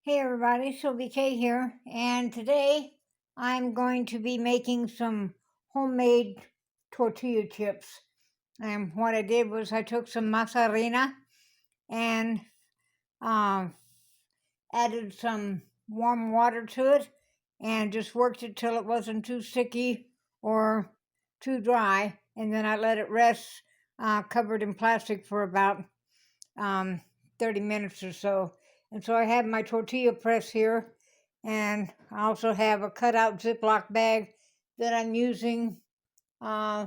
Hey everybody, Sylvie K here, and today I'm going to be making some homemade tortilla chips. And what I did was I took some Masa Harina and um, added some warm water to it and just worked it till it wasn't too sticky or too dry. And then I let it rest covered in plastic for about um, 30 minutes or so. And so I have my tortilla press here, and I also have a cutout Ziploc bag that I'm using uh,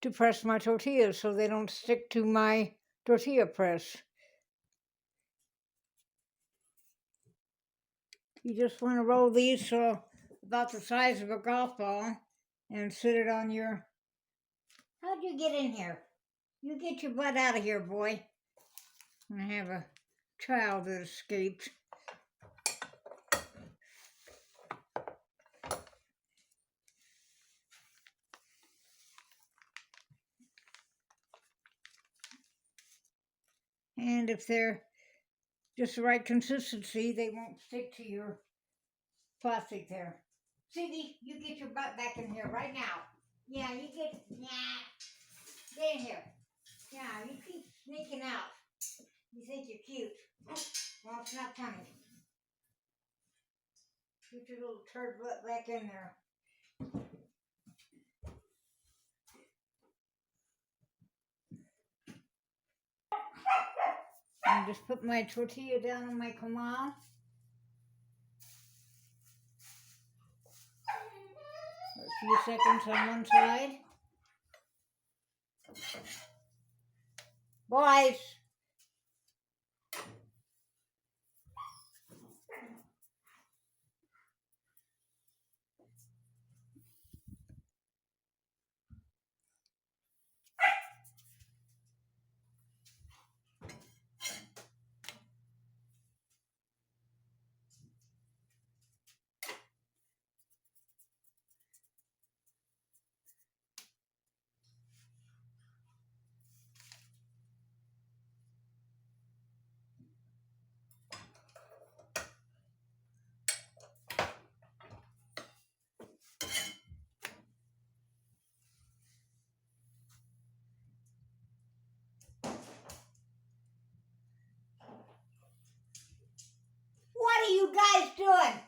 to press my tortillas so they don't stick to my tortilla press. You just want to roll these so about the size of a golf ball and sit it on your... How'd you get in here? You get your butt out of here, boy. I have a child that escaped. And if they're just the right consistency, they won't stick to your plastic there. Cindy, you get your butt back in here right now. Yeah, you get in here. Yeah, you keep sneaking out. You think you're cute. Well, it's not funny. Get your little turd butt back in there. And just put my tortilla down on my comal. A few seconds on one side. Boys! What are you guys doing?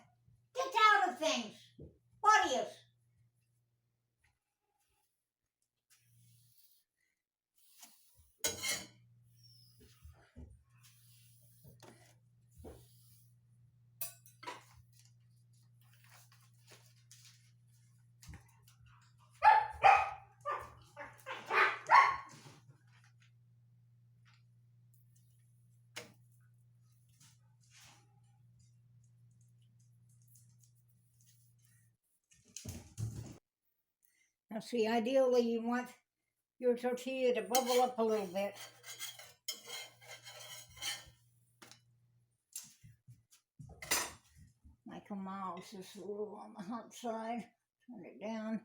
Get out of things. What are you? Now see, ideally you want your tortilla to bubble up a little bit. My comal is just a little on the hot side. Turn it down.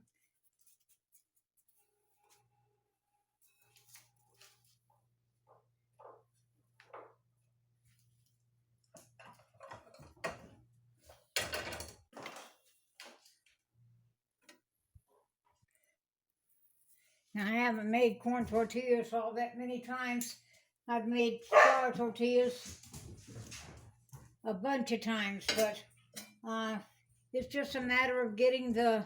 Now I haven't made corn tortillas all that many times. I've made flour tortillas a bunch of times, but it's just a matter of getting the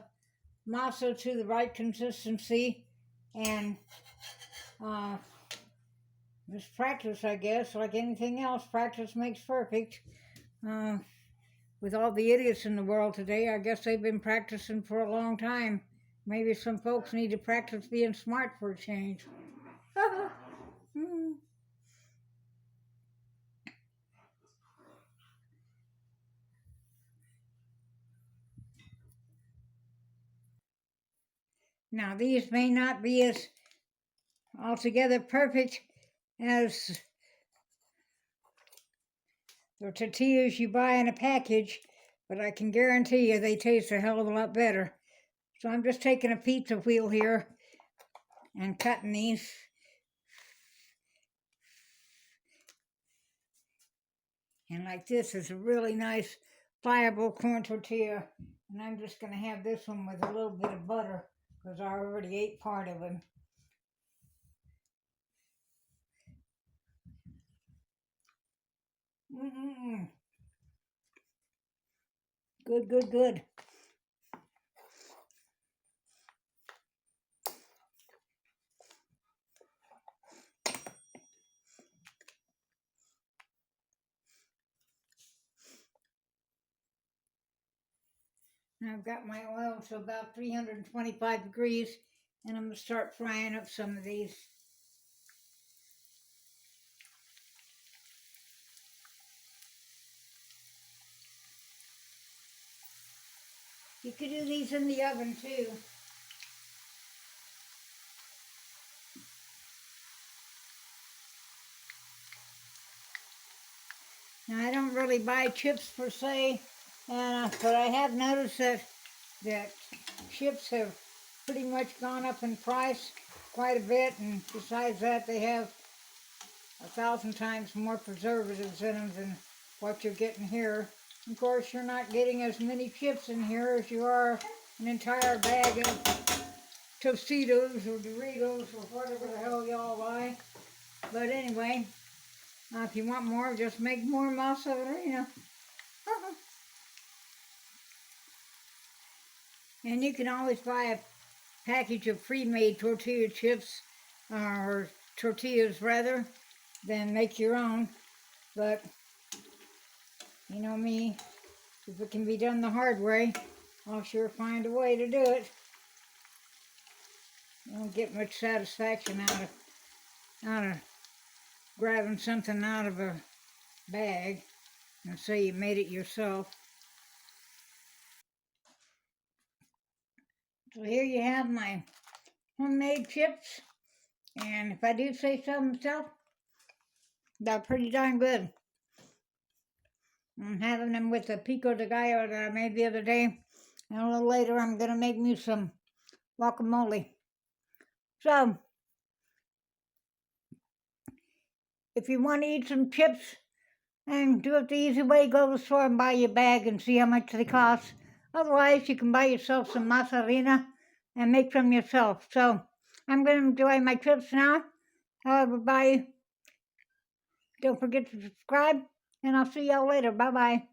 masa to the right consistency and just practice, I guess. Like anything else, practice makes perfect. With all the idiots in the world today, I guess they've been practicing for a long time. Maybe some folks need to practice being smart for a change. Now, these may not be as altogether perfect as the tortillas you buy in a package, but I can guarantee you they taste a hell of a lot better. So I'm just taking a pizza wheel here and cutting these. And like this is a really nice, pliable corn tortilla. And I'm just going to have this one with a little bit of butter because I already ate part of it. Mm-mm-mm. Good, good, good. And I've got my oil to about 325 degrees, and I'm going to start frying up some of these. You could do these in the oven too. Now, I don't really buy chips per se, but I have noticed that chips have pretty much gone up in price quite a bit, and besides that, they have 1,000 times more preservatives in them than what you're getting here. Of course, you're not getting as many chips in here as you are an entire bag of Tostitos or Doritos or whatever the hell y'all buy. But anyway, if you want more, just make more Masa Harina. And you can always buy a package of pre-made tortilla chips, or tortillas rather, than make your own. But, you know me, if it can be done the hard way, I'll sure find a way to do it. You don't get much satisfaction out of grabbing something out of a bag and say you made it yourself. So here you have my homemade chips, and if I do say so myself, they're pretty darn good. I'm having them with the pico de gallo that I made the other day, and a little later I'm going to make me some guacamole. So, if you want to eat some chips and do it the easy way, go to the store and buy your bag and see how much they cost. Otherwise, you can buy yourself some Masa Harina and make them yourself. So, I'm going to enjoy my chips now. Everybody, don't forget to subscribe, and I'll see y'all later. Bye-bye.